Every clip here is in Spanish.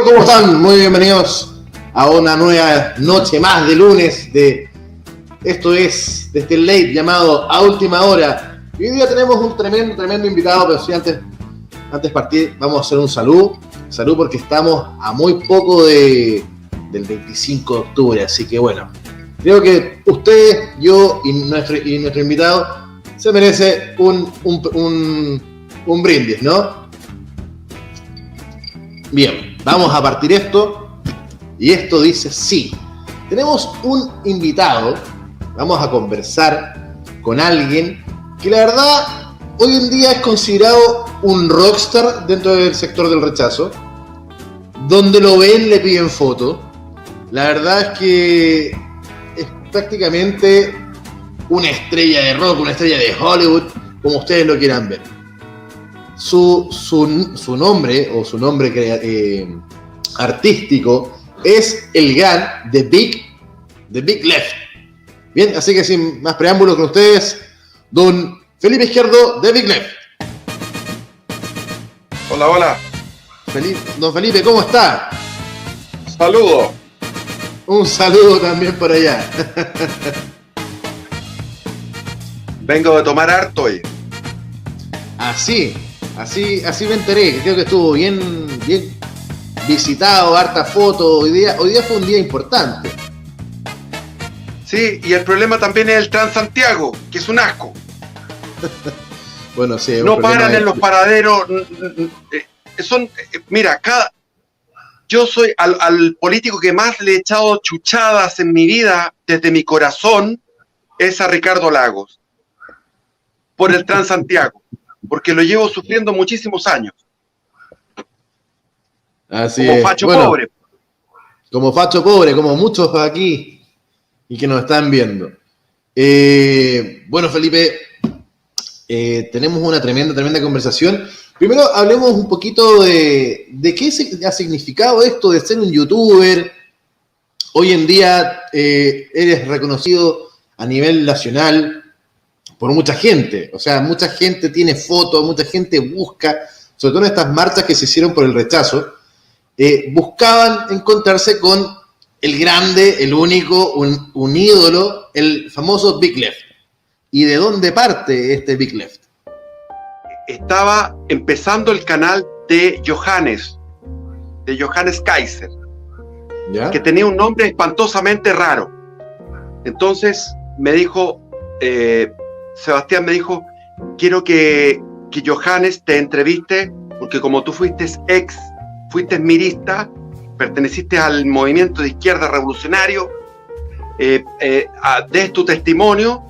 ¿cómo están? Muy bienvenidos a una nueva noche más de lunes de esto es de este late llamado A Última Hora. Y hoy día tenemos un tremendo invitado, pero sí, antes de partir vamos a hacer un salud porque estamos a muy poco del 25 de octubre, así que bueno, creo que ustedes, yo y nuestro invitado se merece un brindis, ¿no? Bien, vamos a partir esto y esto dice sí. Tenemos un invitado, vamos a conversar con alguien que la verdad hoy en día es considerado un rockstar dentro del sector del rechazo. Donde lo ven le piden foto. La verdad es que es prácticamente una estrella de rock, una estrella de Hollywood, como ustedes lo quieran ver. Su nombre o su nombre artístico es el gran The Big Left. Bien, así que sin más preámbulos con ustedes, don Felipe Izquierdo, The Big Left. Hola. Don Felipe, ¿cómo está? Saludo. Un saludo también por allá. Vengo de tomar harto hoy. Así me enteré. Creo que estuvo bien visitado, harta foto. Hoy día fue un día importante. Sí, y el problema también es el Transantiago, que es un asco. Bueno, sí. No paran en los paraderos. Mira, yo soy al político que más le he echado chuchadas en mi vida desde mi corazón es a Ricardo Lagos. Por el Transantiago. Porque lo llevo sufriendo muchísimos años. Así como es. Facho pobre. Como facho pobre, como muchos aquí y que nos están viendo. Bueno, Felipe, tenemos una tremenda conversación. Primero hablemos un poquito de qué ha significado esto de ser un youtuber. Hoy en día eres reconocido a nivel nacional por mucha gente. O sea, mucha gente tiene fotos, mucha gente busca, sobre todo en estas marchas que se hicieron por el rechazo, buscaban encontrarse con el grande, el único, un ídolo, el famoso Big Left. ¿Y de dónde parte este Big Left? Estaba empezando el canal de Johannes Kaiser, ¿ya? Que tenía un nombre espantosamente raro. Entonces me dijo, Sebastián me dijo, quiero que Johannes te entreviste, porque como tú fuiste mirista, perteneciste al movimiento de izquierda revolucionario, des tu testimonio.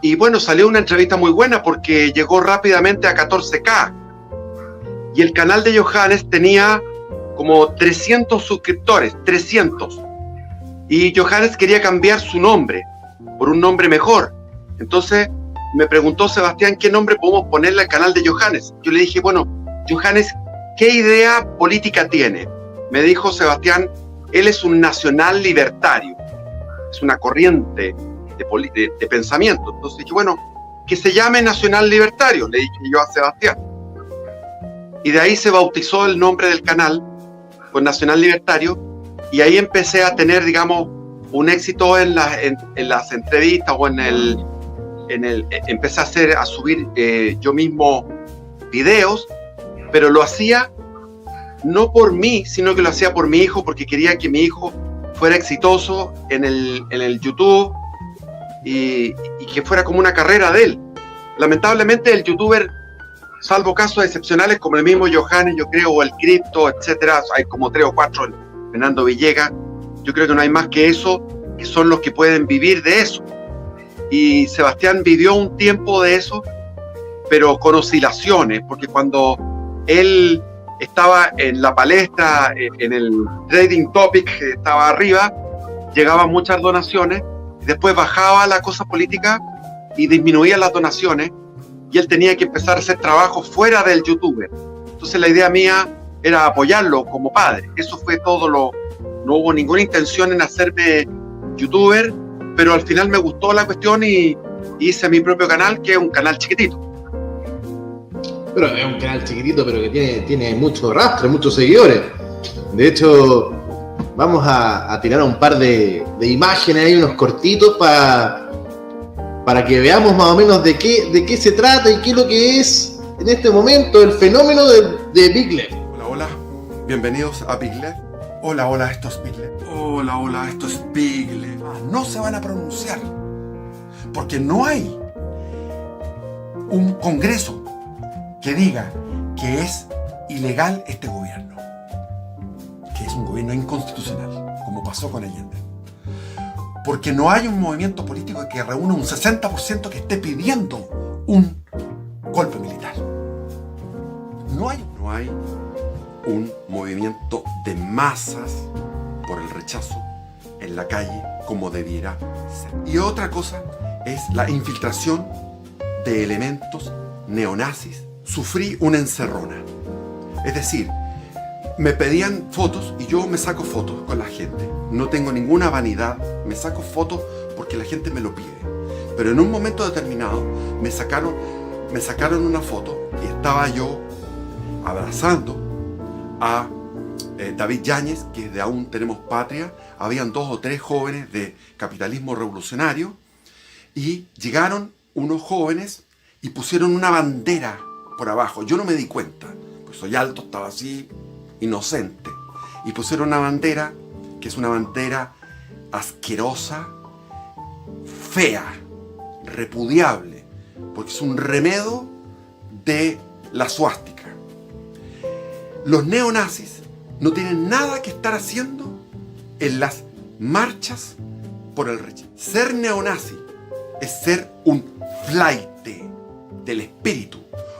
Y bueno, salió una entrevista muy buena porque llegó rápidamente a 14K. Y el canal de Johannes tenía como 300 suscriptores, 300. Y Johannes quería cambiar su nombre por un nombre mejor. Entonces me preguntó Sebastián, ¿qué nombre podemos ponerle al canal de Johannes? Yo le dije, bueno, Johannes, ¿qué idea política tiene? Me dijo Sebastián, él es un nacional libertario. Es una corriente de pensamiento. Entonces dije, bueno, que se llame Nacional Libertario, le dije yo a Sebastián. Y de ahí se bautizó el nombre del canal con Nacional Libertario, y ahí empecé a tener, digamos, un éxito en las entrevistas o empecé a subir yo mismo videos, pero lo hacía no por mí, sino que lo hacía por mi hijo, porque quería que mi hijo fuera exitoso en el YouTube, y que fuera como una carrera de él. Lamentablemente el youtuber, salvo casos excepcionales como el mismo Johannes, yo creo, o el Cripto, etcétera, hay como 3 o 4, el Fernando Villegas, yo creo que no hay más que eso, que son los que pueden vivir de eso. Y Sebastián vivió un tiempo de eso, pero con oscilaciones, porque cuando él estaba en la palestra, en el Trading Topic que estaba arriba, llegaban muchas donaciones, y después bajaba la cosa política y disminuían las donaciones, y él tenía que empezar a hacer trabajo fuera del youtuber. Entonces la idea mía era apoyarlo como padre. Eso fue todo. No hubo ninguna intención en hacerme youtuber, pero al final me gustó la cuestión y hice mi propio canal, que es un canal chiquitito. Pero es un canal chiquitito, pero que tiene mucho arrastre, muchos seguidores. De hecho, vamos a tirar un par de imágenes ahí, unos cortitos para que veamos más o menos de qué se trata y qué es lo que es en este momento el fenómeno de Big Left. Hola, hola, bienvenidos a Big Left. Hola, hola, esto es Big Left. Hola, hola, esto es Big Left. No se van a pronunciar, porque no hay un congreso que diga que es ilegal este gobierno, que es un gobierno inconstitucional, como pasó con Allende. Porque no hay un movimiento político que reúna un 60% que esté pidiendo un golpe militar. No hay un movimiento de masas por el rechazo en la calle como debiera ser. Y otra cosa es la infiltración de elementos neonazis. Sufrí una encerrona. Es decir, me pedían fotos y yo me saco fotos con la gente. No tengo ninguna vanidad, me saco fotos porque la gente me lo pide. Pero en un momento determinado me sacaron una foto y estaba yo abrazando a David Yáñez, que es de Aún Tenemos Patria. Habían 2 o 3 jóvenes de capitalismo revolucionario y llegaron unos jóvenes y pusieron una bandera por abajo. Yo no me di cuenta, pues soy alto, estaba así, inocente. Y pusieron una bandera que es una bandera asquerosa, fea, repudiable, porque es un remedo de la suástica. Los neonazis no tienen nada que estar haciendo en las marchas por el rechazo. Ser neonazi es ser un flaite del espíritu,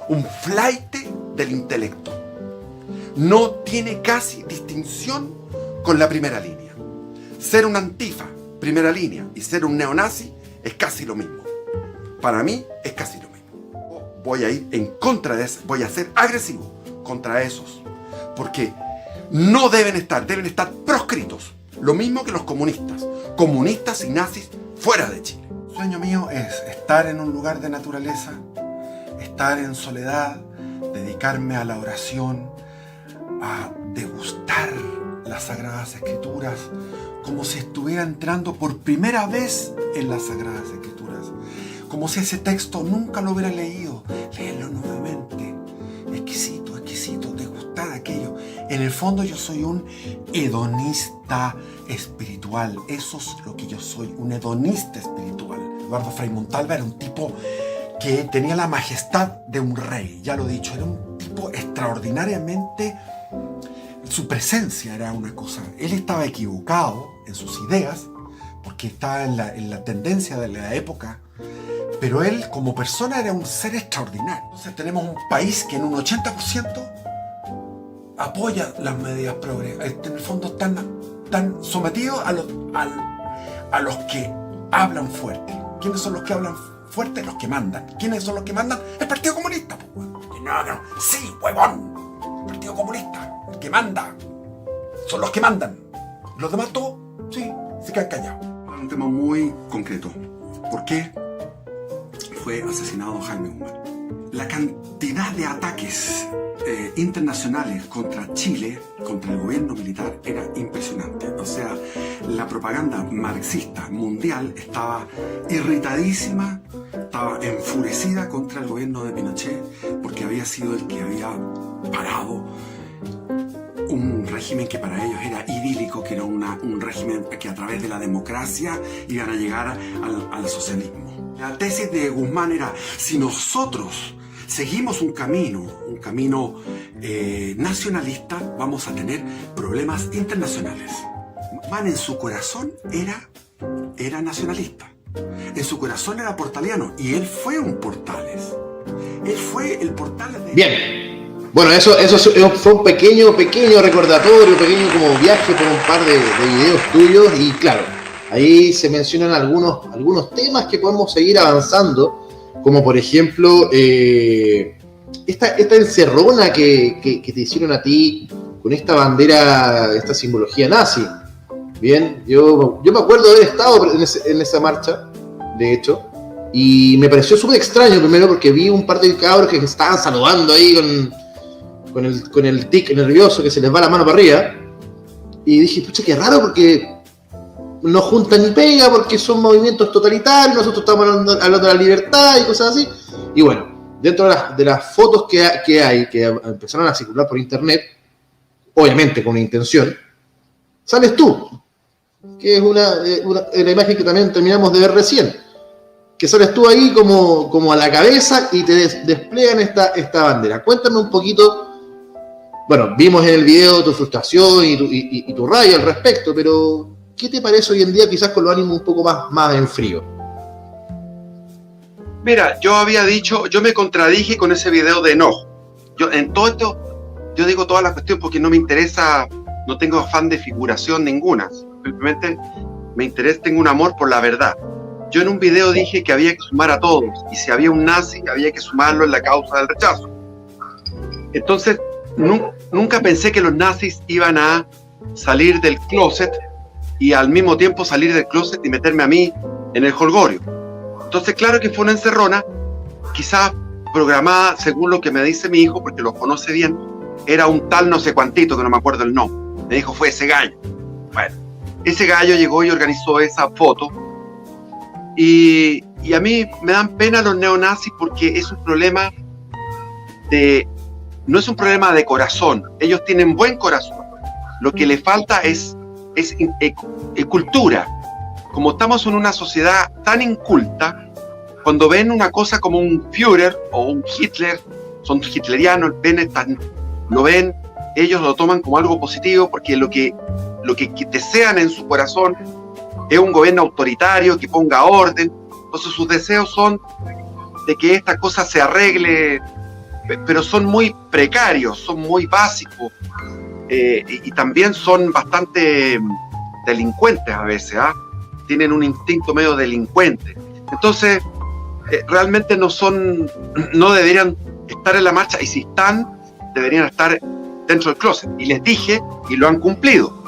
un flaite del intelecto. No tiene casi distinción con la primera línea. Ser un antifa, primera línea, y ser un neonazi es casi lo mismo. Para mí es casi lo mismo. Voy a ir en contra de eso, voy a ser agresivo contra esos, porque no deben estar proscritos. Lo mismo que los comunistas y nazis fuera de Chile. El sueño mío es estar en un lugar de naturaleza, estar en soledad, dedicarme a la oración, a degustar las Sagradas Escrituras como si estuviera entrando por primera vez en las Sagradas Escrituras, como si ese texto nunca lo hubiera leído, leerlo nuevamente, exquisito, degustar aquello. En el fondo yo soy un hedonista espiritual, eso es lo que yo soy, un hedonista espiritual. Eduardo Frei Montalva era un tipo que tenía la majestad de un rey, ya lo he dicho, era un tipo extraordinariamente. Su presencia era una cosa. Él estaba equivocado en sus ideas, porque estaba en la tendencia de la época, pero él como persona era un ser extraordinario. Entonces tenemos un país que en un 80% apoya las medidas progresivas. En el fondo están sometidos a los que hablan fuerte. ¿Quiénes son los que hablan fuerte? Los que mandan. ¿Quiénes son los que mandan? El Partido Comunista. No. Sí, huevón. El Partido Comunista. Que manda, son los que mandan. Los demás todos, sí, se quedan callados. Un tema muy concreto. ¿Por qué fue asesinado Jaime Guzmán? La cantidad de ataques internacionales contra Chile, contra el gobierno militar, era impresionante. O sea, la propaganda marxista mundial estaba irritadísima, estaba enfurecida contra el gobierno de Pinochet, porque había sido el que había parado un régimen que para ellos era idílico, que era un régimen que a través de la democracia iban a llegar al socialismo. La tesis de Guzmán era: si nosotros seguimos un camino nacionalista, vamos a tener problemas internacionales. Guzmán en su corazón era nacionalista, en su corazón era portaliano, y él fue un Portales. Él fue el Portales de... Bien. Bueno, eso fue un pequeño recordatorio, pequeño como viaje por un par de videos tuyos, y claro, ahí se mencionan algunos temas que podemos seguir avanzando, como por ejemplo esta encerrona que te hicieron a ti con esta bandera, esta simbología nazi. Bien, yo me acuerdo de haber estado en esa marcha, de hecho, y me pareció súper extraño primero porque vi un par de cabros que estaban saludando ahí con el tic nervioso que se les va la mano para arriba, Y dije, pucha, qué raro, porque no juntan ni pega, porque son movimientos totalitarios, nosotros estamos hablando de la libertad y cosas así. Y bueno, dentro de las fotos que hay, que empezaron a circular por internet, obviamente con una intención, sales tú, que es la imagen que también terminamos de ver recién, que sales tú ahí como a la cabeza y te desplegan esta bandera. Cuéntame un poquito. Bueno, vimos en el video tu frustración y tu rabia al respecto, pero ¿qué te parece hoy en día quizás con los ánimos un poco más en frío? Mira, yo me contradije con ese video de enojo. En todo esto, yo digo toda la cuestión porque no me interesa, no tengo afán de figuración ninguna. Simplemente me interesa, tengo un amor por la verdad. Yo en un video dije que había que sumar a todos, y si había un nazi, había que sumarlo en la causa del rechazo. Entonces, nunca pensé que los nazis iban a salir del closet y al mismo tiempo salir del closet y meterme a mí en el jolgorio. Entonces, claro que fue una encerrona, quizás programada según lo que me dice mi hijo, porque lo conoce bien. Era un tal no sé cuantito, que no me acuerdo el nombre. Me dijo, fue ese gallo. Bueno, ese gallo llegó y organizó esa foto. Y a mí me dan pena los neonazis porque es un problema no es un problema de corazón. Ellos tienen buen corazón. Lo que les falta es cultura. Como estamos en una sociedad tan inculta, cuando ven una cosa como un Führer o un Hitler, son hitlerianos, ellos lo toman como algo positivo porque lo que desean en su corazón es un gobierno autoritario que ponga orden. Entonces sus deseos son de que esta cosa se arregle, pero son muy precarios, son muy básicos, y también son bastante delincuentes a veces, tienen un instinto medio delincuente. Entonces realmente no deberían estar en la marcha, y si están, deberían estar dentro del closet. Y les dije, y lo han cumplido.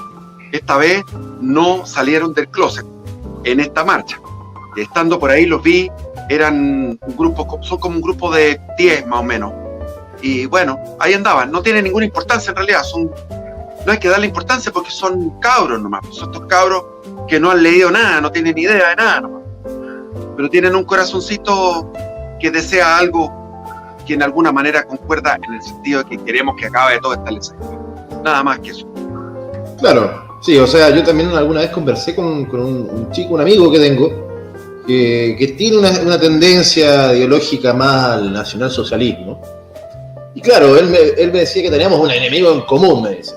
Esta vez no salieron del closet en esta marcha. Estando por ahí los vi, son como un grupo de 10 más o menos. Y bueno, ahí andaban. No tienen ninguna importancia en realidad. No hay que darle importancia porque son cabros nomás. Son estos cabros que no han leído nada, no tienen idea de nada nomás. Pero tienen un corazoncito que desea algo que en alguna manera concuerda en el sentido de que queremos que acabe todo esta lesión. Nada más que eso. Claro, sí, o sea, yo también alguna vez conversé con un chico, un amigo que tengo, que tiene una tendencia ideológica más al nacionalsocialismo. Y claro, él me decía que teníamos un enemigo en común, me dice.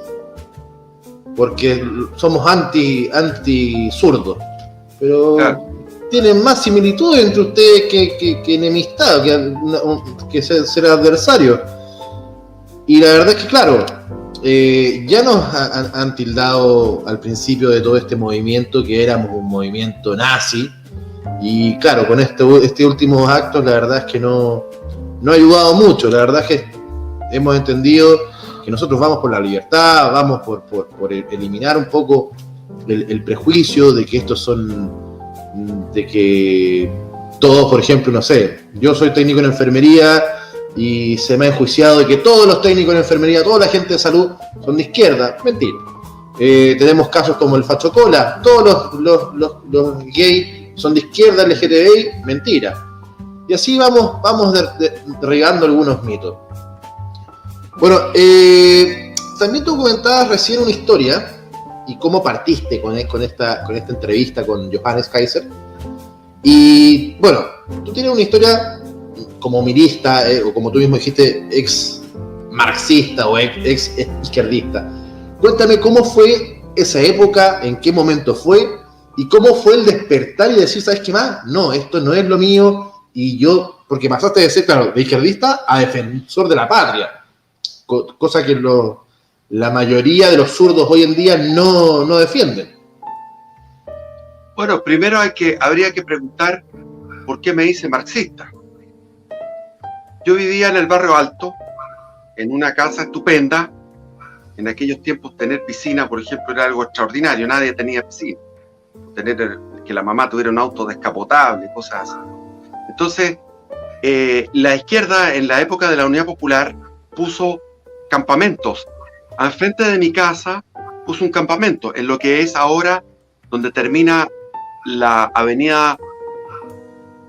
Porque somos anti-zurdos. Pero claro, tienen más similitudes entre ustedes que enemistad, que ser adversarios. Y la verdad es que, claro, ya nos han tildado al principio de todo este movimiento que éramos un movimiento nazi. Y claro, con este último acto, la verdad es que no ha ayudado mucho. La verdad es que hemos entendido que nosotros vamos por la libertad, vamos por eliminar un poco el prejuicio de que estos de que todos, por ejemplo, no sé, yo soy técnico en enfermería y se me ha enjuiciado de que todos los técnicos en enfermería, toda la gente de salud son de izquierda. Mentira. Tenemos casos como el Facho Cola, todos los gays son de izquierda, LGTBI, mentira. Y así vamos derribando algunos mitos. Bueno, también tú comentabas recién una historia y cómo partiste con esta entrevista con Johannes Kaiser. Y bueno, tú tienes una historia como milista, o como tú mismo dijiste, ex marxista o ex izquierdista. Cuéntame cómo fue esa época, en qué momento fue, y cómo fue el despertar y decir, ¿sabes qué más? No, esto no es lo mío, y yo, porque pasaste de ser, claro, de izquierdista a defensor de la patria, cosa que la mayoría de los zurdos hoy en día no defienden. Bueno, primero habría que preguntar por qué me hice marxista. Yo vivía en el barrio Alto, en una casa estupenda. En aquellos tiempos tener piscina, por ejemplo, era algo extraordinario. Nadie tenía piscina. Que la mamá tuviera un auto descapotable, cosas así. Entonces, la izquierda en la época de la Unidad Popular puso campamentos al frente de mi casa puso un campamento en lo que es ahora donde termina la avenida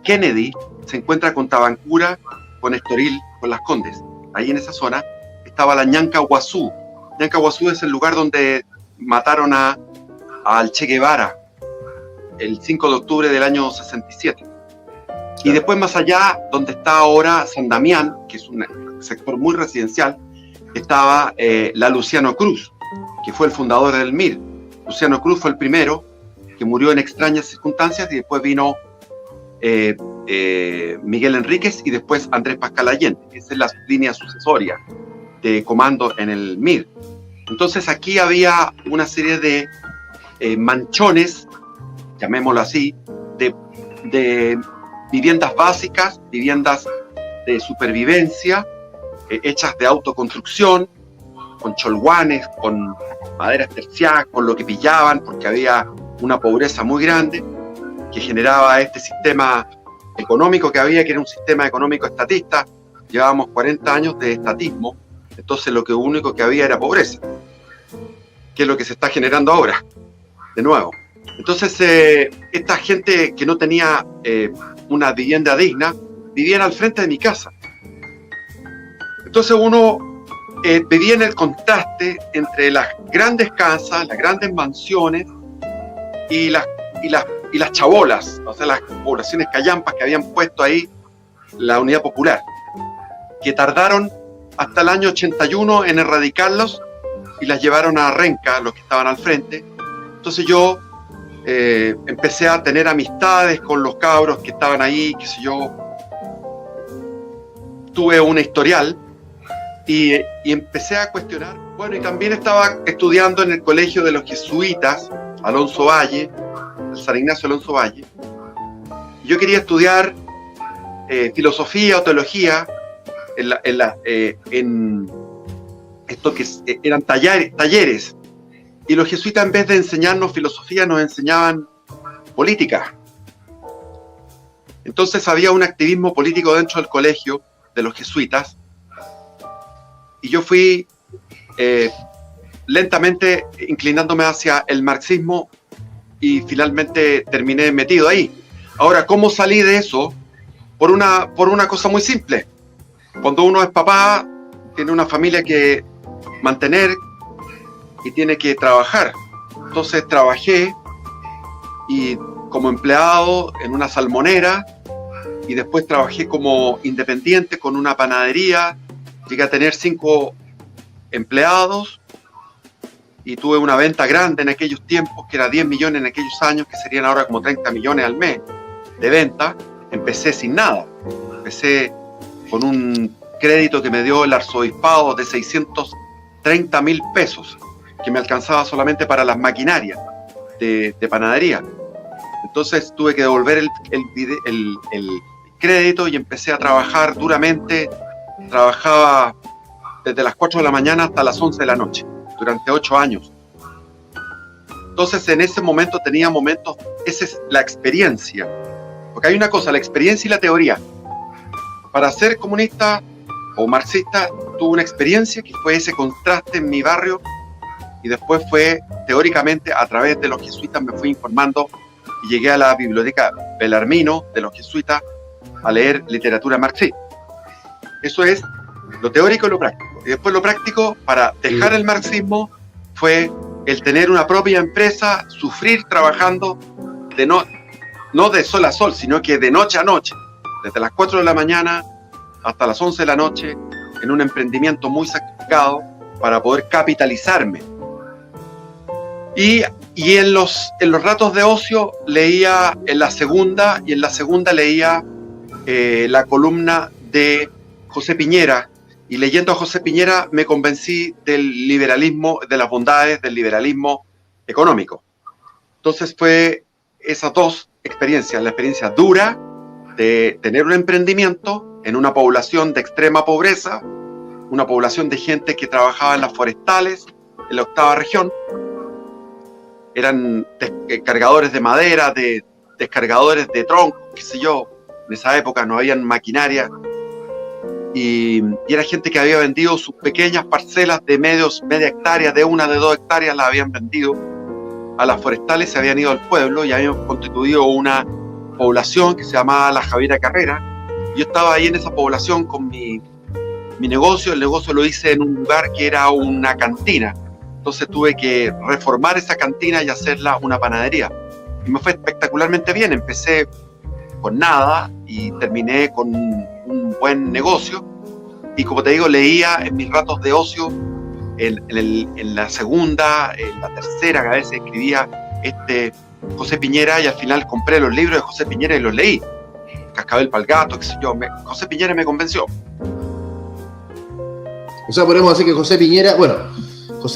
Kennedy, se encuentra con Tabancura, con Estoril, con Las Condes. Ahí en esa zona estaba la Ñancahuazú. Ñancahuazú es el lugar donde mataron al Che Guevara el 5 de octubre del año 67. Y después más allá, donde está ahora San Damián, que es un sector muy residencial, estaba la Luciano Cruz, que fue el fundador del MIR. Luciano Cruz fue el primero que murió en extrañas circunstancias, y después vino Miguel Enríquez y después Andrés Pascal Allende. Esa es la línea sucesoria de comando en el MIR. Entonces aquí había una serie de manchones, llamémoslo así, de viviendas básicas, viviendas de supervivencia, hechas de autoconstrucción, con cholguanes, con maderas terciadas, con lo que pillaban, porque había una pobreza muy grande que generaba este sistema económico que había, que era un sistema económico estatista. Llevábamos 40 años de estatismo, entonces lo único que había era pobreza, que es lo que se está generando ahora, de nuevo. Entonces, esta gente que no tenía una vivienda digna, vivían al frente de mi casa. Entonces uno vivía en el contraste entre las grandes casas, las grandes mansiones y las chabolas, o sea, las poblaciones callampas que habían puesto ahí la Unidad Popular, que tardaron hasta el año 81 en erradicarlos y las llevaron a Renca, los que estaban al frente. Entonces yo empecé a tener amistades con los cabros que estaban ahí, qué sé yo. Tuve un historial y empecé a cuestionar. Bueno, y también estaba estudiando en el colegio de los jesuitas, Alonso Valle, el San Ignacio Alonso Valle. Yo quería estudiar filosofía o teología en esto que eran talleres. Y los jesuitas, en vez de enseñarnos filosofía, nos enseñaban política. Entonces había un activismo político dentro del colegio de los jesuitas, y yo fui lentamente inclinándome hacia el marxismo y finalmente terminé metido ahí. Ahora, ¿cómo salí de eso? Por una cosa muy simple. Cuando uno es papá, tiene una familia que mantener y tiene que trabajar. Entonces trabajé y como empleado en una salmonera, y después trabajé como independiente con una panadería. Llegué a tener 5 empleados y tuve una venta grande en aquellos tiempos, que era 10 millones en aquellos años, que serían ahora como 30 millones al mes de venta. Empecé sin nada. Empecé con un crédito que me dio el arzobispado de 630.000 pesos, que me alcanzaba solamente para las maquinarias de panadería. Entonces tuve que devolver el crédito y empecé a trabajar duramente. Trabajaba desde las 4 de la mañana hasta las 11 de la noche, durante 8 años. Entonces en ese momento tenía momentos, esa es la experiencia. Porque hay una cosa, la experiencia y la teoría. Para ser comunista o marxista tuve una experiencia que fue ese contraste en mi barrio, y después fue teóricamente a través de los jesuitas me fui informando y llegué a la biblioteca Belarmino de los jesuitas a leer literatura marxista. Eso es lo teórico y lo práctico. Y después lo práctico para dejar el marxismo fue el tener una propia empresa, sufrir trabajando no de sol a sol, sino que de noche a noche, desde las 4 de la mañana hasta las 11 de la noche, en un emprendimiento muy sacrificado para poder capitalizarme. Y en los ratos de ocio leía en la segunda leía la columna de José Piñera, y leyendo a José Piñera me convencí del liberalismo, de las bondades del liberalismo económico. Entonces fue esas dos experiencias, la experiencia dura de tener un emprendimiento en una población de extrema pobreza, una población de gente que trabajaba en las forestales, en la 8ª región, eran cargadores de madera, descargadores de troncos, qué sé yo. En esa época no habían maquinaria. y era gente que había vendido sus pequeñas parcelas de media hectárea, de 1 de 2 hectáreas, las habían vendido a las forestales, se habían ido al pueblo y habían constituido una población que se llamaba la Javiera Carrera. Yo estaba ahí en esa población con mi negocio. El negocio lo hice en un lugar que era una cantina, entonces tuve que reformar esa cantina y hacerla una panadería, y me fue espectacularmente bien. Empecé con nada y terminé con un buen negocio, y como te digo, leía en mis ratos de ocio, en la segunda, en la tercera, que a veces escribía José Piñera, y al final compré los libros de José Piñera y los leí. Cascabel pa'l gato, qué sé yo. José Piñera me convenció. O sea, podemos decir que José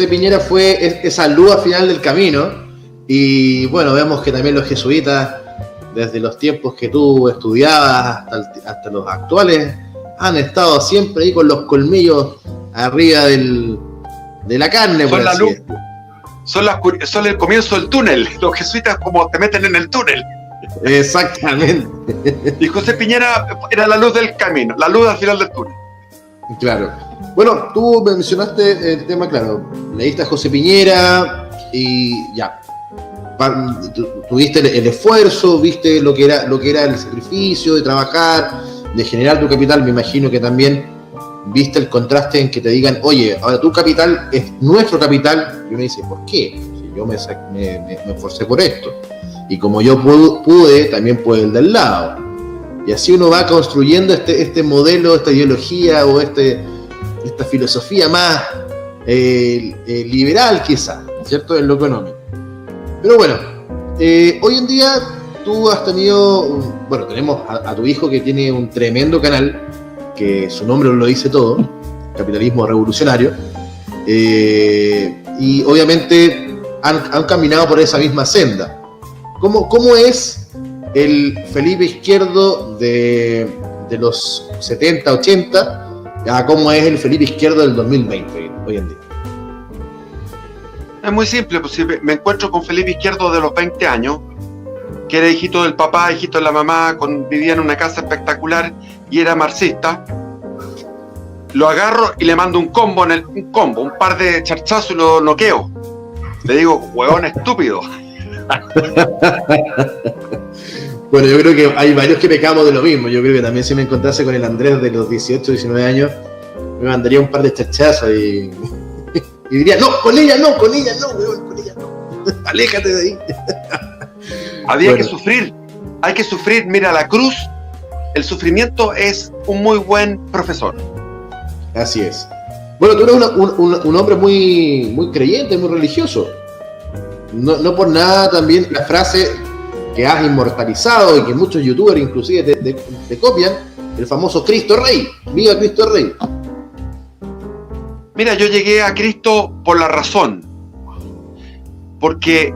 Piñera fue esa luz al final del camino, y bueno, vemos que también los jesuitas, desde los tiempos que tú estudiabas hasta los actuales, han estado siempre ahí con los colmillos arriba de la carne. Son la luz, son el comienzo del túnel. Los jesuitas como te meten en el túnel. Exactamente. Y José Piñera era la luz del camino, la luz al final del túnel. Claro. Bueno, tú mencionaste el tema, claro, leíste a José Piñera y ya. Tuviste el esfuerzo, viste lo que era el sacrificio de trabajar, de generar tu capital. Me imagino que también viste el contraste en que te digan, oye, ahora tu capital es nuestro capital, y uno dice, ¿por qué? Si yo me esforcé por esto, y como yo pude, también puede el del lado, y así uno va construyendo este modelo, esta ideología o esta filosofía más liberal quizás, ¿cierto? En lo económico. Pero bueno, hoy en día tú has tenido, tenemos a tu hijo que tiene un tremendo canal, que su nombre lo dice todo, Capitalismo Revolucionario, y obviamente han caminado por esa misma senda. ¿Cómo es el Felipe Izquierdo de los 70, 80, a cómo es el Felipe Izquierdo del 2020 hoy en día? Es muy simple, pues si me encuentro con Felipe Izquierdo de los 20 años, que era hijito del papá, hijito de la mamá, vivía en una casa espectacular y era marxista, lo agarro y le mando un par de charchazos y lo noqueo. Le digo, huevón estúpido. Bueno, yo creo que hay varios que pecamos de lo mismo. Yo creo que también si me encontrase con el Andrés de los 18, 19 años, me mandaría un par de charchazos y diría, no, con ella no, weón, con ella no. Aléjate de ahí. Había que sufrir, hay que sufrir. Mira, la cruz, el sufrimiento es un muy buen profesor. Así es. Bueno, tú eres un hombre muy, muy creyente, muy religioso. No por nada también la frase que has inmortalizado y que muchos youtubers inclusive te copian, el famoso Cristo Rey. ¡Viva Cristo Rey! Mira, yo llegué a Cristo por la razón, porque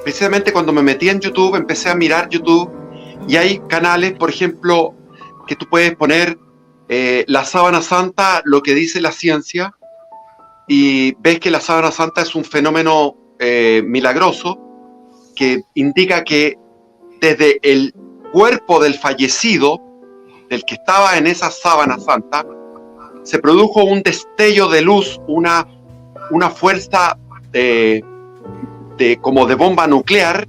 precisamente cuando me metí en YouTube, empecé a mirar YouTube, y hay canales, por ejemplo, que tú puedes poner la sábana santa, lo que dice la ciencia, y ves que la sábana santa es un fenómeno milagroso, que indica que desde el cuerpo del fallecido, del que estaba en esa sábana santa, se produjo un destello de luz, una fuerza como de bomba nuclear,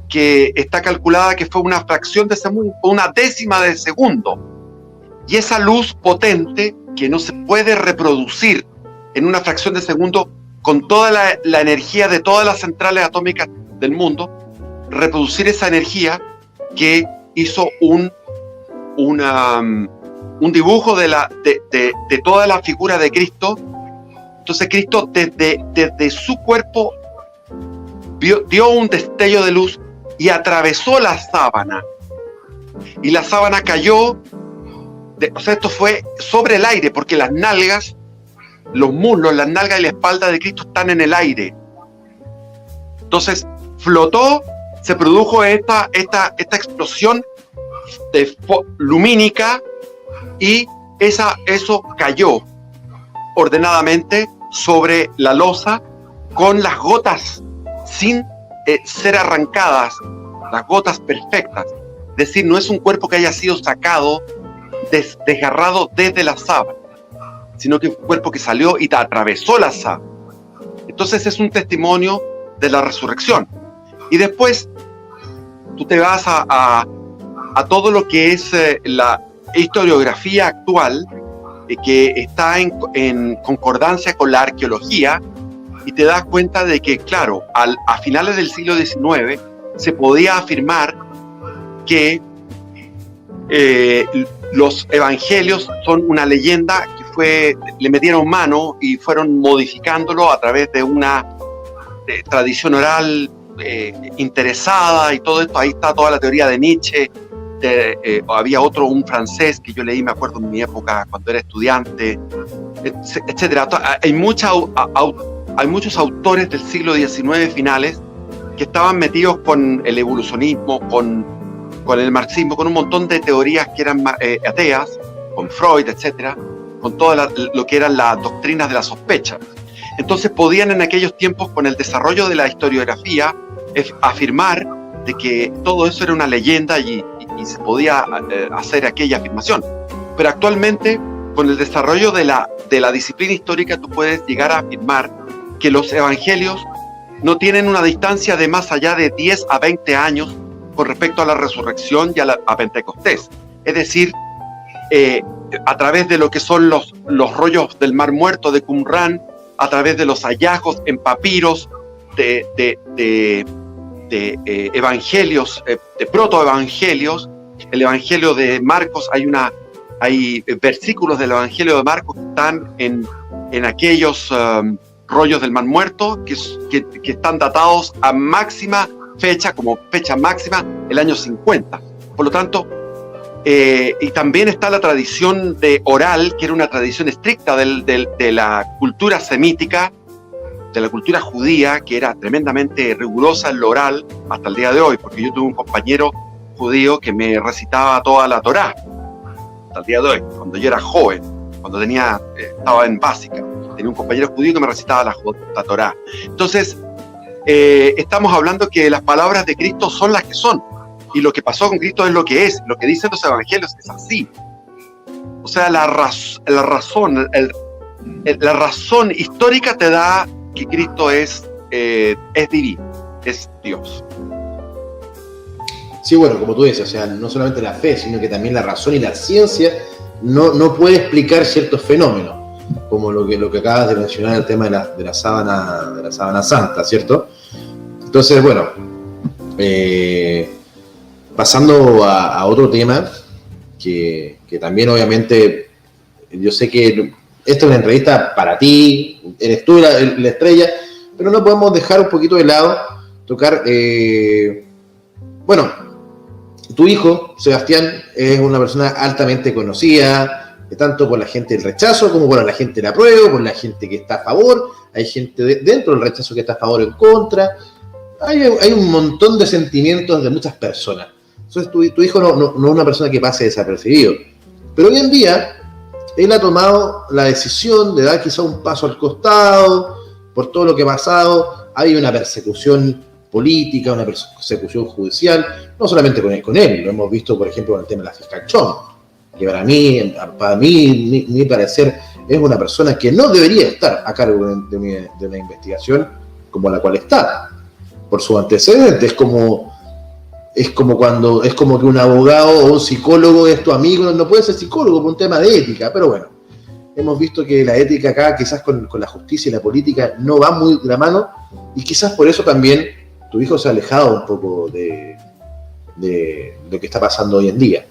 que está calculada que fue una fracción de segundo, una décima de segundo. Y esa luz potente, que no se puede reproducir en una fracción de segundo, con toda la energía de todas las centrales atómicas del mundo, reproducir esa energía, que hizo un dibujo de toda la figura de Cristo. Entonces Cristo desde su cuerpo dio un destello de luz y atravesó la sábana, y la sábana cayó, esto fue sobre el aire, porque las nalgas, los muslos, las nalgas y la espalda de Cristo están en el aire. Entonces flotó, se produjo esta explosión lumínica, y eso cayó ordenadamente sobre la losa, con las gotas sin ser arrancadas, las gotas perfectas. Es decir, no es un cuerpo que haya sido sacado desgarrado desde la sábana, sino que fue un cuerpo que salió y te atravesó la sábana. Entonces es un testimonio de la resurrección. Y después tú te vas a todo lo que es la historiografía actual, que está en concordancia con la arqueología, y te das cuenta de que, claro, a finales del siglo XIX se podía afirmar que los evangelios son una leyenda que le metieron mano y fueron modificándolo a través de una tradición oral interesada y todo esto. Ahí está toda la teoría de Nietzsche. Había un francés que yo leí, me acuerdo en mi época cuando era estudiante, etcétera. Hay muchos autores del siglo XIX finales que estaban metidos con el evolucionismo, con el marxismo, con un montón de teorías que eran ateas, con Freud, etcétera, con todo lo que eran las doctrinas de la sospecha. Entonces podían en aquellos tiempos, con el desarrollo de la historiografía, afirmar de que todo eso era una leyenda y se podía hacer aquella afirmación. Pero actualmente, con el desarrollo de la disciplina histórica, tú puedes llegar a afirmar que los evangelios no tienen una distancia de más allá de 10 a 20 años con respecto a la resurrección y a Pentecostés. Es decir, a través de lo que son los rollos del Mar Muerto de Qumran, a través de los hallazgos en papiros de evangelios, de protoevangelios, el evangelio de Marcos, hay versículos del evangelio de Marcos que están en aquellos rollos del Mar Muerto que están datados a máxima fecha, como fecha máxima, el año 50. Por lo tanto, y también está la tradición de oral, que era una tradición estricta de la cultura semítica, de la cultura judía, que era tremendamente rigurosa en lo oral hasta el día de hoy, porque yo tuve un compañero judío que me recitaba toda la Torá hasta el día de hoy, cuando yo era joven, cuando estaba en básica, tenía un compañero judío que me recitaba la Torá. Entonces, estamos hablando que las palabras de Cristo son las que son, y lo que pasó con Cristo es lo que es, lo que dicen los evangelios es así. O sea, la razón histórica te da que Cristo es divino, es Dios. Sí, bueno, como tú dices, o sea, no solamente la fe, sino que también la razón y la ciencia no puede explicar ciertos fenómenos, como lo que acabas de mencionar, el tema de la sábana santa, ¿cierto? Entonces, bueno, pasando a otro tema, que también obviamente, yo sé que esta es una entrevista para ti, eres tú la estrella, pero no podemos dejar un poquito de lado, tocar, bueno, tu hijo, Sebastián, es una persona altamente conocida, tanto por la gente del rechazo como por la gente del apruebo, por la gente que está a favor, hay gente dentro del rechazo que está a favor o en contra, hay un montón de sentimientos de muchas personas. Entonces tu hijo no es una persona que pase desapercibido, pero hoy en día él ha tomado la decisión de dar quizá un paso al costado por todo lo que ha pasado. Hay una persecución política, una persecución judicial, no solamente con él, lo hemos visto, por ejemplo, con el tema de la fiscal Chong, que para mí, mi parecer, es una persona que no debería estar a cargo de una investigación como la cual está, por su antecedente. Es como que un abogado o un psicólogo es tu amigo, no puede ser psicólogo por un tema de ética, pero bueno, hemos visto que la ética acá, quizás con la justicia y la política, no va muy de la mano, y quizás por eso también tu hijo se ha alejado un poco de lo que está pasando hoy en día,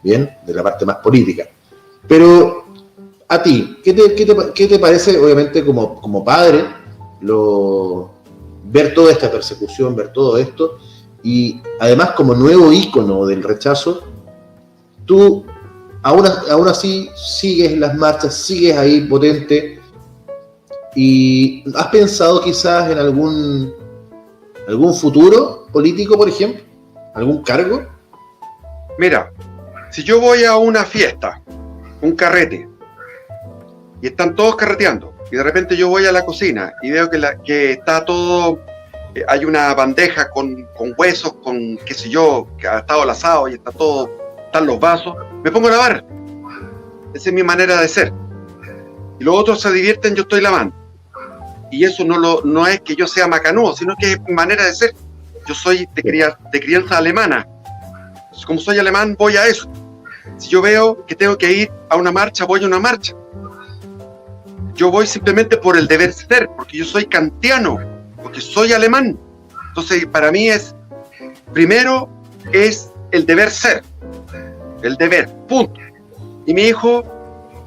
¿bien? De la parte más política. Pero a ti, ¿qué te parece, obviamente, como padre, ver toda esta persecución, ver todo esto, y además como nuevo ícono del rechazo, tú aún así sigues las marchas, sigues ahí potente, y has pensado quizás en algún futuro político, por ejemplo? ¿Algún cargo? Mira, si yo voy a una fiesta, un carrete, y están todos carreteando, y de repente yo voy a la cocina y veo que está todo, hay una bandeja con huesos, con qué sé yo, que ha estado al asado y están los vasos, me pongo a lavar. Esa es mi manera de ser. Y los otros se divierten, yo estoy lavando. Y eso no es que yo sea macanudo, sino que es mi manera de ser. Yo soy de crianza alemana. Como soy alemán, voy a eso. Si yo veo que tengo que ir a una marcha, voy a una marcha. Yo voy simplemente por el deber ser, porque yo soy kantiano, porque soy alemán. Entonces, para mí primero es el deber ser. El deber, punto. Y mi hijo,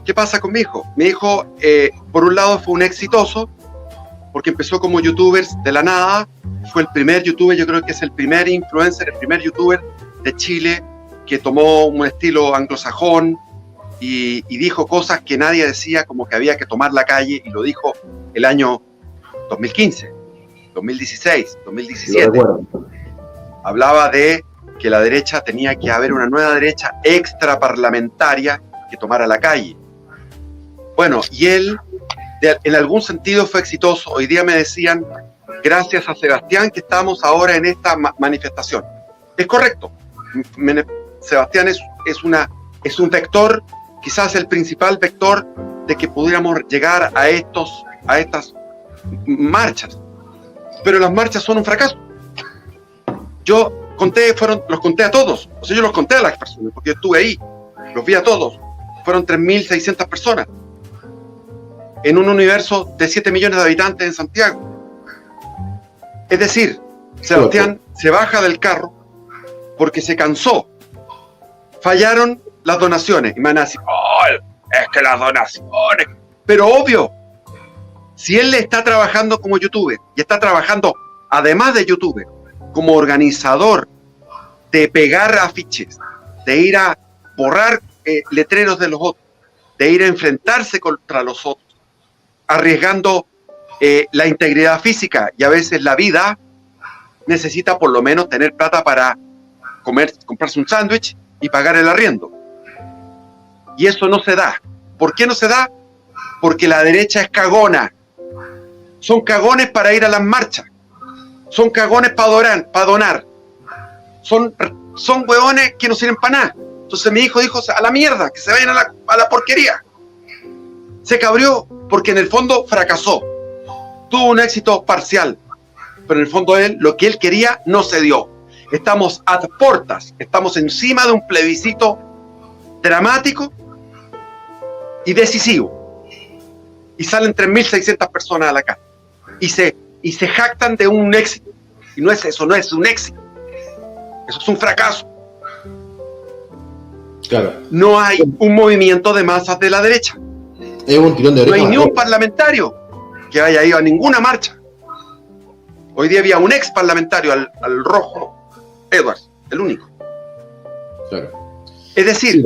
¿qué pasa con mi hijo? Mi hijo, por un lado, fue un exitoso, porque empezó como youtuber de la nada. Fue el primer youtuber, yo creo que es el primer influencer, el primer youtuber de Chile que tomó un estilo anglosajón y dijo cosas que nadie decía, como que había que tomar la calle, y lo dijo el año 2015, 2016, 2017. Hablaba de que la derecha tenía que haber una nueva derecha extraparlamentaria que tomara la calle. Bueno, y él en algún sentido fue exitoso. Hoy día me decían, gracias a Sebastián que estamos ahora en esta manifestación. Es correcto. Sebastián es un vector, quizás el principal vector de que pudiéramos llegar a estas marchas. Pero las marchas son un fracaso. Yo los conté a todos. O sea, yo los conté a las personas, porque yo estuve ahí. Los vi a todos. Fueron 3.600 personas. En un universo de 7 millones de habitantes en Santiago. Es decir, Sebastián se baja del carro porque se cansó. Fallaron las donaciones. Y me van a decir, oh, es que las donaciones. Pero obvio, si él está trabajando como youtuber y está trabajando, además de youtuber, como organizador de pegar afiches, de ir a borrar letreros de los otros, de ir a enfrentarse contra los otros, arriesgando la integridad física y a veces la vida, necesita por lo menos tener plata para comprarse un sándwich y pagar el arriendo. Y eso no se da. ¿Por qué no se da? Porque la derecha es cagona. Son cagones para ir a las marchas. Son cagones para donar. Son hueones que no sirven para nada. Entonces mi hijo dijo, a la mierda, que se vayan a la porquería. Se cabrió porque en el fondo fracasó. Tuvo un éxito parcial. Pero en el fondo lo que él quería no se dio. Estamos a portas, estamos encima de un plebiscito dramático y decisivo. Y salen 3.600 personas a la calle. Y se jactan de un éxito. Y no es eso, no es un éxito. Eso es un fracaso. Claro. No hay un movimiento de masas de la derecha. Es un tirón de orejas. No hay ni un parlamentario que haya ido a ninguna marcha. Hoy día había un ex parlamentario, al rojo Edwards, el único. Claro. Es decir, sí,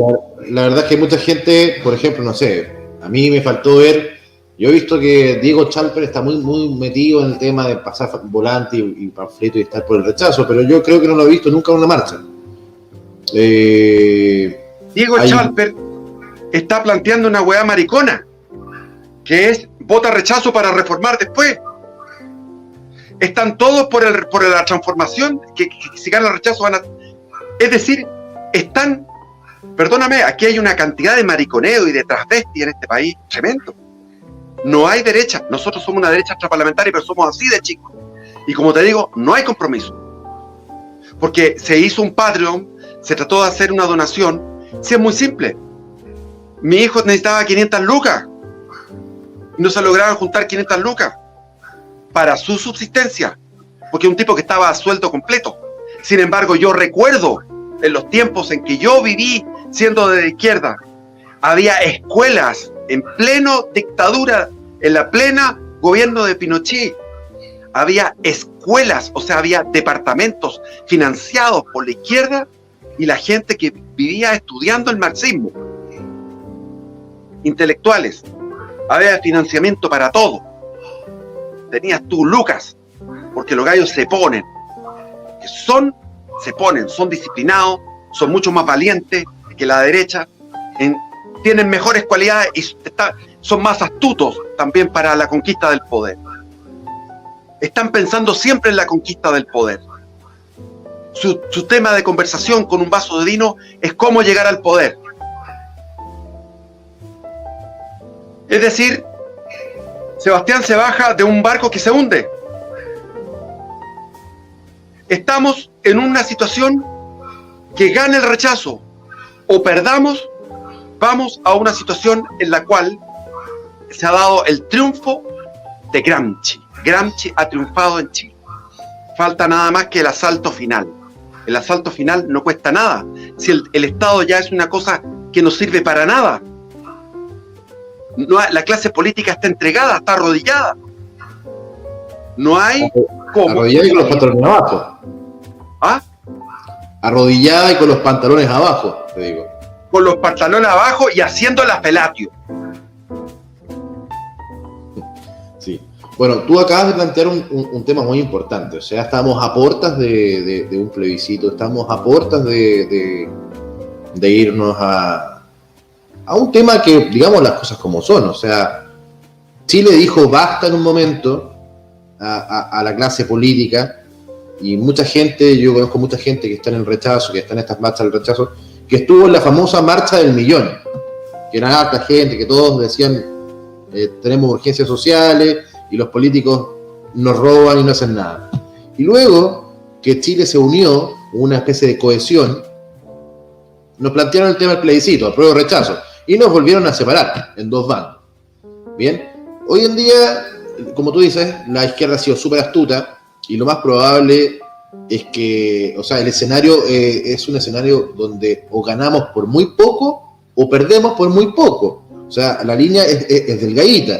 la verdad es que mucha gente, por ejemplo, no sé, a mí me faltó ver, yo he visto que Diego Chalper está muy metido en el tema de pasar volante y panfleto y estar por el rechazo, pero yo creo que no lo he visto nunca en una marcha. Diego Chalper está planteando una hueá maricona, que es vota rechazo para reformar después. Están todos por la transformación, que si gana el rechazo van a... Es decir, perdóname, aquí hay una cantidad de mariconeo y de transvesti en este país tremendo. No hay derecha, nosotros somos una derecha extraparlamentaria, pero somos así de chicos. Y como te digo, no hay compromiso. Porque se hizo un Patreon, se trató de hacer una donación, sí, es muy simple. Mi hijo necesitaba 500 lucas, y no se lograban juntar 500 lucas para su subsistencia, porque es un tipo que estaba a sueldo completo. Sin embargo, yo recuerdo en los tiempos en que yo viví siendo de izquierda, había escuelas en pleno dictadura, en la plena gobierno de Pinochet. Había escuelas, o sea, había departamentos financiados por la izquierda y la gente que vivía estudiando el marxismo. Intelectuales. Había financiamiento para todo. Tenías tú lucas, porque los gallos se ponen, son disciplinados, son mucho más valientes que la derecha, tienen mejores cualidades y son más astutos también para la conquista del poder. Están pensando siempre en la conquista del poder. Su tema de conversación con un vaso de vino es cómo llegar al poder. Es decir, Sebastián se baja de un barco que se hunde. Estamos en una situación que gane el rechazo o perdamos, vamos a una situación en la cual se ha dado el triunfo de Gramsci. Gramsci ha triunfado en Chile. Falta nada más que el asalto final. El asalto final no cuesta nada. Si el Estado ya es una cosa que no sirve para nada. No, la clase política está entregada, está arrodillada. No hay cómo. Arrodillada y con los pantalones abajo. ¿Ah? Arrodillada y con los pantalones abajo, te digo. Con los pantalones abajo y haciendo la felatio. Sí. Bueno, tú acabas de plantear un tema muy importante. O sea, estamos a puertas de un plebiscito, estamos a puertas de irnos a un tema que, digamos las cosas como son. O sea, Chile dijo basta en un momento a la clase política, y mucha gente, yo conozco mucha gente que está en el rechazo, que está en estas marchas del rechazo, que estuvo en la famosa marcha del millón, que era harta gente, que todos decían tenemos urgencias sociales y los políticos nos roban y no hacen nada. Y luego que Chile se unió, una especie de cohesión, nos plantearon el tema del plebiscito, apruebo o rechazo, y nos volvieron a separar en dos bandos. Bien, hoy en día, como tú dices, la izquierda ha sido súper astuta, y lo más probable es que, o sea, el escenario es un escenario donde o ganamos por muy poco o perdemos por muy poco. O sea, la línea es delgadita.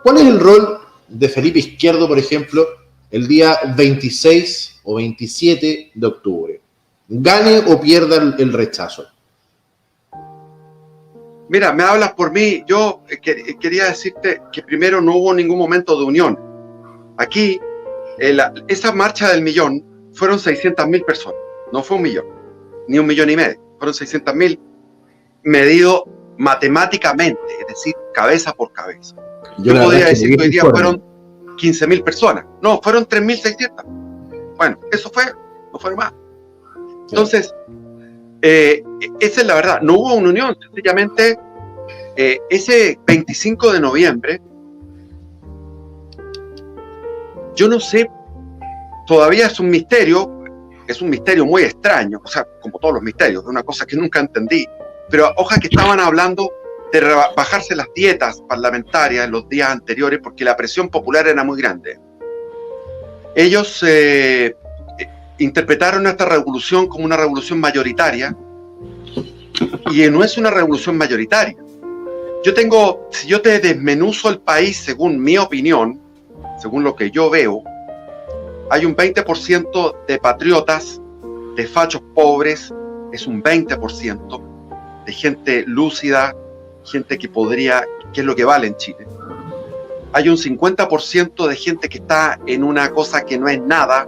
¿Cuál es el rol de Felipe Izquierdo, por ejemplo, el día 26 o 27 de octubre? Gane o pierda el rechazo. Mira, me hablas por mí. Yo quería decirte que primero no hubo ningún momento de unión. Aquí, esa marcha del millón fueron 600.000 personas. No fue 1 millón, ni 1,5 millones. Fueron 600.000 medido matemáticamente, es decir, cabeza por cabeza. Yo podría decir que hoy día fueron 15.000 personas. No, fueron 3.600. Bueno, eso fue, no fueron más. Entonces, esa es la verdad. No hubo una unión, sencillamente ese 25 de noviembre, yo no sé, todavía es un misterio muy extraño, o sea, como todos los misterios, de una cosa que nunca entendí, pero hoja que estaban hablando de bajarse las dietas parlamentarias en los días anteriores porque la presión popular era muy grande. Ellos interpretaron esta revolución como una revolución mayoritaria, y no es una revolución mayoritaria. Si yo te desmenuzo el país según mi opinión, según lo que yo veo, hay un 20% de patriotas, de fachos pobres, es un 20% de gente lúcida, gente que es lo que vale en Chile. Hay un 50% de gente que está en una cosa que no es nada,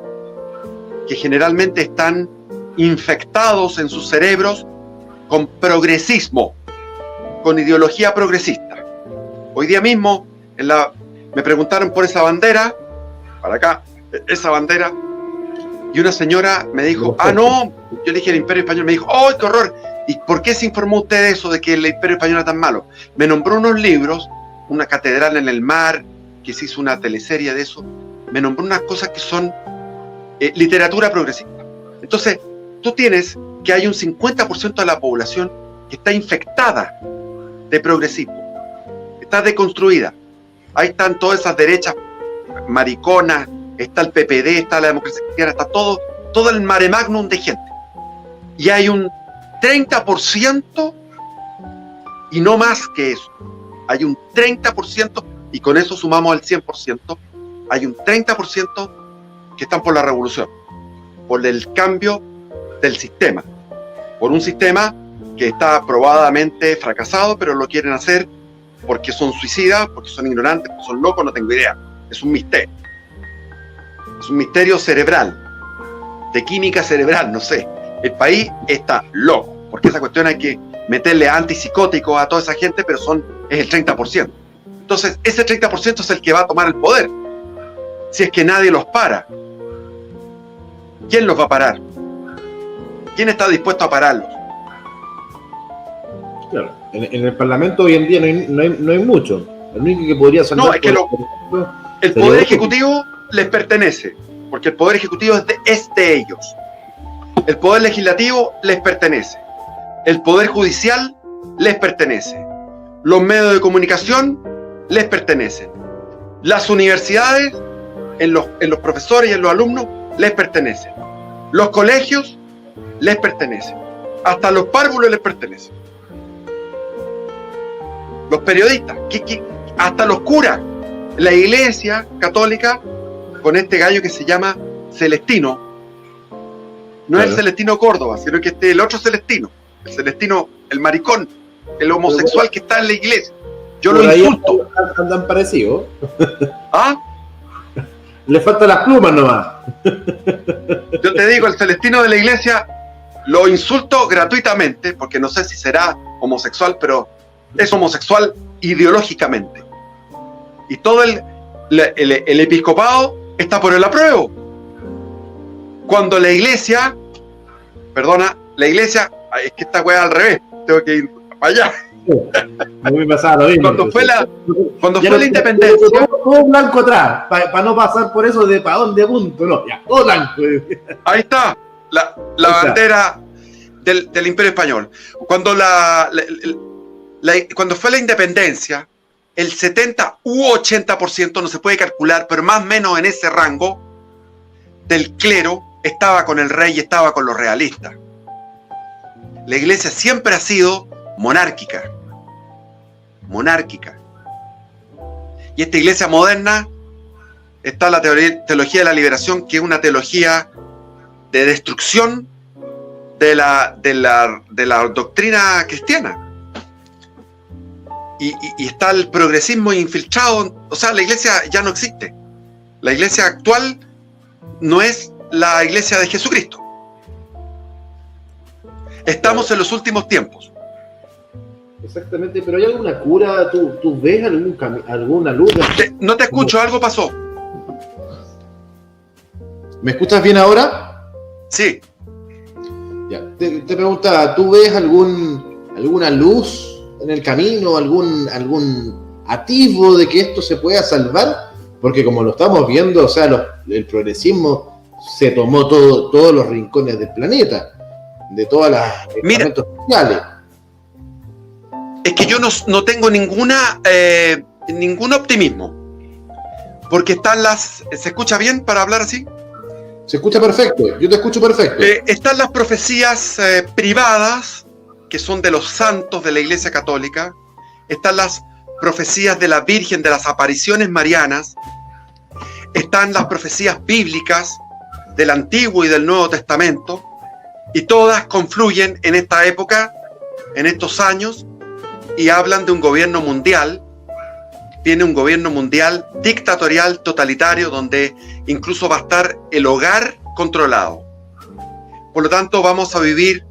que generalmente están infectados en sus cerebros con progresismo, con ideología progresista. Hoy día mismo me preguntaron por esa bandera, para acá, esa bandera, y una señora me dijo, no, yo le dije el Imperio Español, me dijo, ¡oh, qué horror! ¿Y por qué se informó usted de eso, de que el Imperio Español era tan malo? Me nombró unos libros, una catedral en el mar, que se hizo una teleserie de eso, me nombró unas cosas que son literatura progresista. Entonces, tú tienes que hay un 50% de la población que está infectada de progresismo, está deconstruida. Ahí están todas esas derechas mariconas, está el PPD, está la democracia cristiana, está todo el mare magnum de gente. Y hay un 30%, y no más que eso, hay un 30%, y con eso sumamos el 100%, hay un 30% que están por la revolución, por el cambio del sistema, por un sistema que está probadamente fracasado, pero lo quieren hacer porque son suicidas, porque son ignorantes, porque son locos, no tengo idea. Es un misterio. Es un misterio cerebral, de química cerebral, no sé. El país está loco, porque esa cuestión hay que meterle antipsicóticos a toda esa gente, pero es el 30%. Entonces, ese 30% es el que va a tomar el poder, si es que nadie los para. ¿Quién los va a parar? ¿Quién está dispuesto a pararlos? Claro. En el Parlamento hoy en día no hay mucho. El único que podría salvar... No, es que el Poder Ejecutivo les pertenece, porque el Poder Ejecutivo es de ellos. El Poder Legislativo les pertenece. El Poder Judicial les pertenece. Los medios de comunicación les pertenecen. Las universidades, en los profesores y en los alumnos, les pertenecen. Los colegios les pertenecen. Hasta los párvulos les pertenecen. Los periodistas, hasta los curas. La Iglesia Católica, con este gallo que se llama Celestino, no es el Celestino Córdoba, sino que el otro Celestino, el Celestino, el maricón, el homosexual que está en la iglesia. Yo lo insulto. Andan parecidos. ¿Ah? Le faltan las plumas nomás. Yo te digo, el Celestino de la iglesia lo insulto gratuitamente, porque no sé si será homosexual, pero es homosexual ideológicamente. Y todo el episcopado está por el apruebo. Cuando la iglesia, es que esta weá al revés, tengo que ir para allá. A mí me pasaba lo mismo. Cuando fue la independencia. Todo blanco atrás, para no pasar por eso de para dónde punto, no, ya, todo blanco. Ahí está, la bandera del Imperio Español. Cuando cuando fue la independencia, el 70 u 80%, no se puede calcular, pero más o menos en ese rango, del clero estaba con el rey y estaba con los realistas. La iglesia siempre ha sido monárquica. Y esta iglesia moderna está la teología de la liberación, que es una teología de destrucción de la doctrina cristiana. Y está el progresismo infiltrado. O sea, la iglesia ya no existe. La iglesia actual no es la iglesia de Jesucristo. Estamos en los últimos tiempos. Exactamente, pero ¿hay alguna cura? ¿Tú ves alguna luz? No te escucho, algo pasó. ¿Me escuchas bien ahora? Sí. Ya. Te preguntaba, ¿tú ves alguna luz en el camino, algún atisbo de que esto se pueda salvar? Porque como lo estamos viendo, o sea, el progresismo se tomó todos los rincones del planeta, de todas las estamentos sociales. Es que yo no tengo ningún optimismo, porque están ¿se escucha bien para hablar así? Se escucha perfecto, yo te escucho perfecto. Están las profecías privadas, que son de los santos de la Iglesia Católica. Están las profecías de la Virgen, de las apariciones marianas. Están las profecías bíblicas del Antiguo y del Nuevo Testamento. Y todas confluyen en esta época, en estos años, y hablan de un gobierno mundial. Viene un gobierno mundial dictatorial, totalitario, donde incluso va a estar el hogar controlado. Por lo tanto, vamos a vivir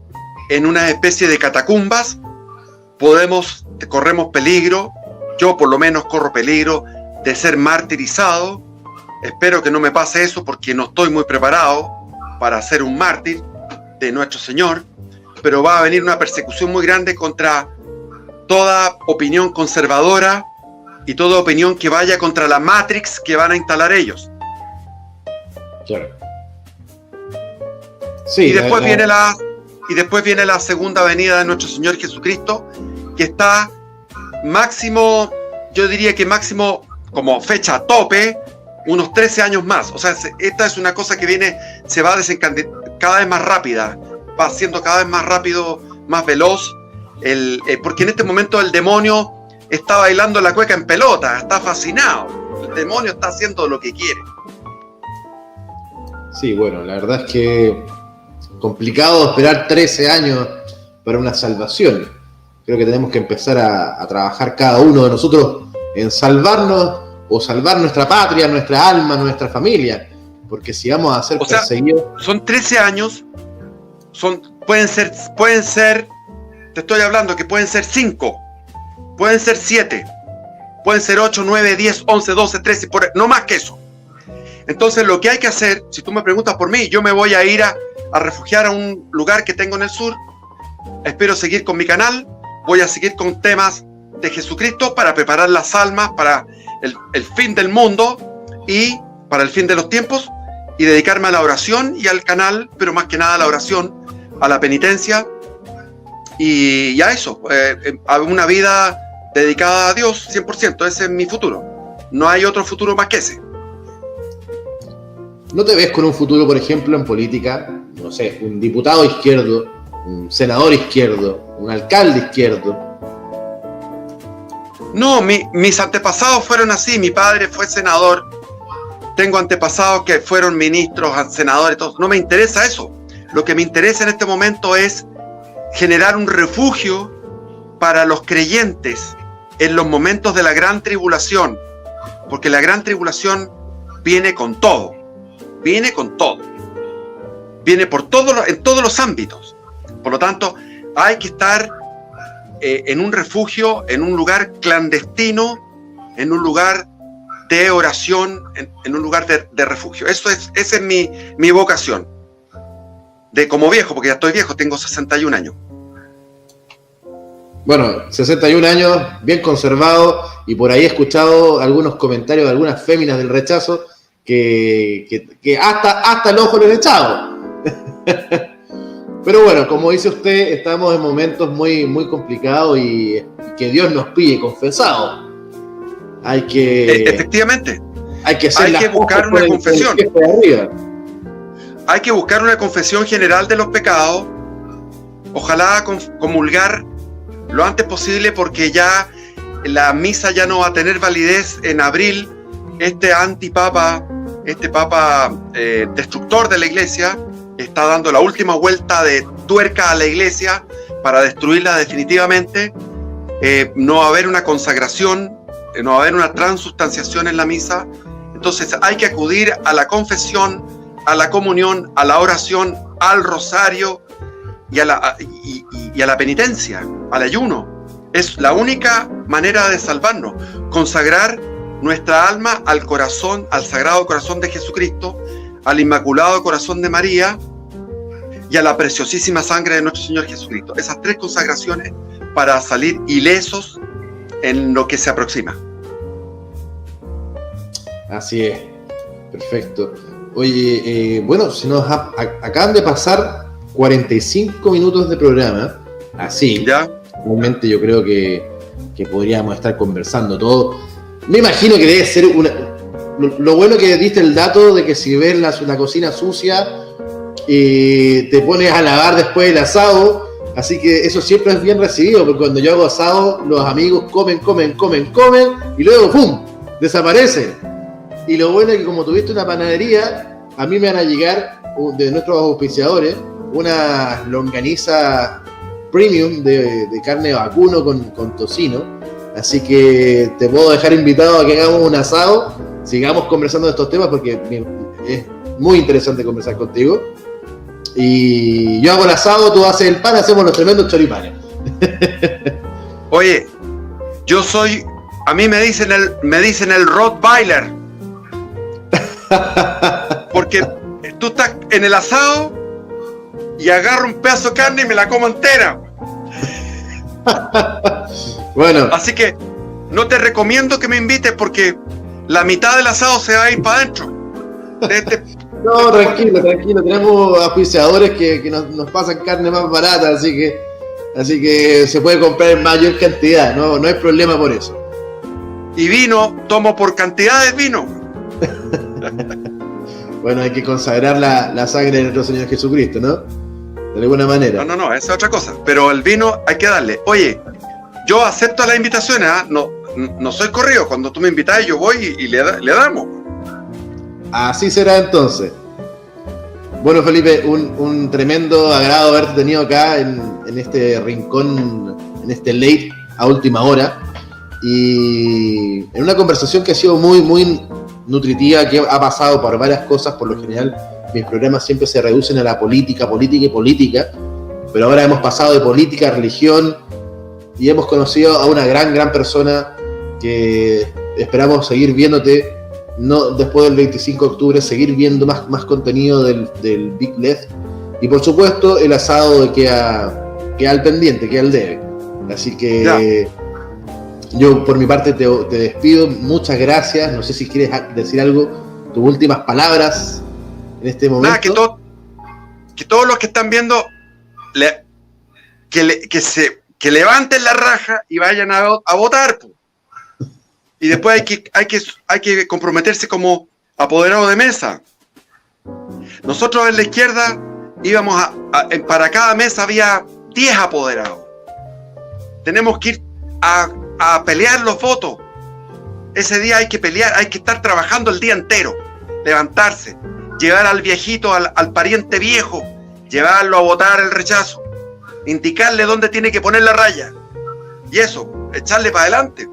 en una especie de catacumbas. Corremos peligro, yo por lo menos corro peligro de ser martirizado. Espero que no me pase eso, porque no estoy muy preparado para ser un mártir de nuestro Señor, pero va a venir una persecución muy grande contra toda opinión conservadora y toda opinión que vaya contra la Matrix que van a instalar ellos. Claro. Sí, y después viene la segunda venida de nuestro Señor Jesucristo, que está máximo, yo diría que máximo como fecha tope, unos 13 años más. O sea, esta es una cosa que se va a desencadenar cada vez más rápida, va siendo cada vez más rápido, más veloz, porque en este momento el demonio está bailando la cueca en pelota, está fascinado, el demonio está haciendo lo que quiere. Sí, bueno, la verdad es que complicado esperar 13 años para una salvación. Creo que tenemos que empezar a trabajar cada uno de nosotros en salvarnos o salvar nuestra patria, nuestra alma, nuestra familia, porque si vamos a ser perseguidos... Son 13 años, pueden ser, te estoy hablando que pueden ser 5, pueden ser 7, pueden ser 8, 9, 10, 11, 12, 13, no más que eso. Entonces lo que hay que hacer, si tú me preguntas por mí, yo me voy a ir a refugiar a un lugar que tengo en el sur. Espero seguir con mi canal, voy a seguir con temas de Jesucristo para preparar las almas para el fin del mundo y para el fin de los tiempos, y dedicarme a la oración y al canal, pero más que nada a la oración, a la penitencia y a eso, a una vida dedicada a Dios 100%. Ese es mi futuro. No hay otro futuro más que ese. ¿No te ves con un futuro, por ejemplo, en política? No sé, un diputado izquierdo, un senador izquierdo, un alcalde izquierdo. No, mis antepasados fueron así. Mi padre fue senador. Tengo antepasados que fueron ministros, senadores, todo. No me interesa eso. Lo que me interesa en este momento es generar un refugio para los creyentes en los momentos de la gran tribulación. Porque la gran tribulación viene con todo. Viene con todo. Viene por en todos los ámbitos. Por lo tanto, hay que estar en un refugio, en un lugar clandestino, en un lugar de oración, en un lugar de refugio. Esa es mi vocación. Como viejo, porque ya estoy viejo, tengo 61 años. Bueno, 61 años, bien conservado, y por ahí he escuchado algunos comentarios de algunas féminas del rechazo que hasta el ojo le he echado. Pero bueno, como dice usted, estamos en momentos muy, muy complicados y que Dios nos pide confesado. Efectivamente. Hay que buscar una confesión. Hay que buscar una confesión general de los pecados. Ojalá comulgar lo antes posible, porque ya la misa ya no va a tener validez en abril. Este antipapa, este papa destructor de la iglesia, está dando la última vuelta de tuerca a la iglesia para destruirla definitivamente. No va a haber una consagración, no va a haber una transustanciación en la misa. Entonces hay que acudir a la confesión, a la comunión, a la oración, al rosario y a la penitencia, al ayuno. Es la única manera de salvarnos, consagrar nuestra alma al corazón, al Sagrado Corazón de Jesucristo, al Inmaculado Corazón de María y a la preciosísima sangre de nuestro Señor Jesucristo. Esas tres consagraciones para salir ilesos en lo que se aproxima. Así es, perfecto. Oye, bueno, se nos acaban de pasar 45 minutos de programa, así. ¿Ya? Realmente yo creo que podríamos estar conversando todo. Me imagino que debe ser lo bueno que diste el dato de que si ves la cocina sucia, te pones a lavar después el asado. Así que eso siempre es bien recibido, porque cuando yo hago asado, los amigos comen y luego ¡pum!, desaparecen. Y lo bueno es que como tuviste una panadería, a mí me van a llegar de nuestros auspiciadores una longaniza premium de carne de vacuno con tocino. Así que te puedo dejar invitado a que hagamos un asado, sigamos conversando de estos temas, porque es muy interesante conversar contigo. Y yo hago el asado, tú haces el pan, hacemos los tremendos choripanes. Oye, a mí me dicen el Rottweiler. Porque tú estás en el asado y agarro un pedazo de carne y me la como entera. Bueno. Así que no te recomiendo que me invites, porque la mitad del asado se va a ir para adentro. No, tranquilo. Tenemos auspiciadores que nos pasan carne más barata, así que se puede comprar en mayor cantidad. No hay problema por eso. Y vino, tomo por cantidades vino. Bueno, hay que consagrar la sangre de nuestro Señor Jesucristo, ¿no? De alguna manera. No, esa es otra cosa. Pero el vino hay que darle. Oye, yo acepto las invitaciones, ¿eh? No soy corrido. Cuando tú me invitas, yo voy y le damos. Así será entonces. Bueno, Felipe, un tremendo agrado haberte tenido acá en este rincón, en este late a última hora. Y en una conversación que ha sido muy, muy nutritiva, que ha pasado por varias cosas. Por lo general, mis programas siempre se reducen a la política, pero ahora hemos pasado de política a religión y hemos conocido a una gran persona que esperamos seguir viéndote, no después del 25 de octubre, seguir viendo más contenido del Big Left, y por supuesto el asado queda al pendiente, queda al debe. Así que yo por mi parte te despido, muchas gracias. No sé si quieres decir algo, tus últimas palabras en este momento. Nada, que todos los que están viendo que levanten la raja y vayan a votar. Y después hay que comprometerse como apoderado de mesa. Nosotros en la izquierda íbamos para cada mesa había 10 apoderados. Tenemos que ir a pelear los votos. Ese día hay que pelear, hay que estar trabajando el día entero, levantarse, llevar al viejito, al pariente viejo, llevarlo a votar el rechazo, indicarle dónde tiene que poner la raya. Y eso, echarle para adelante.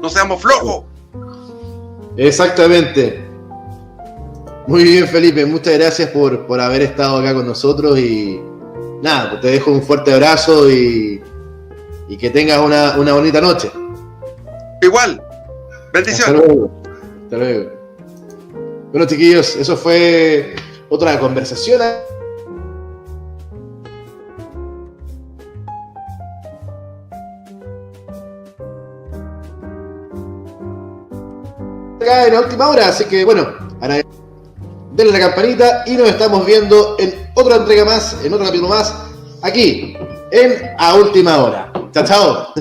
No seamos flojos. Exactamente. Muy bien, Felipe, muchas gracias por haber estado acá con nosotros y nada, pues te dejo un fuerte abrazo y que tengas una bonita noche. Igual, bendiciones. Hasta luego. Hasta luego. Bueno, chiquillos, eso fue otra conversación. Acá en la última hora, así que bueno, ahora denle la campanita y nos estamos viendo en otra entrega más, en otro capítulo más, aquí en A Última Hora. Chao, chao.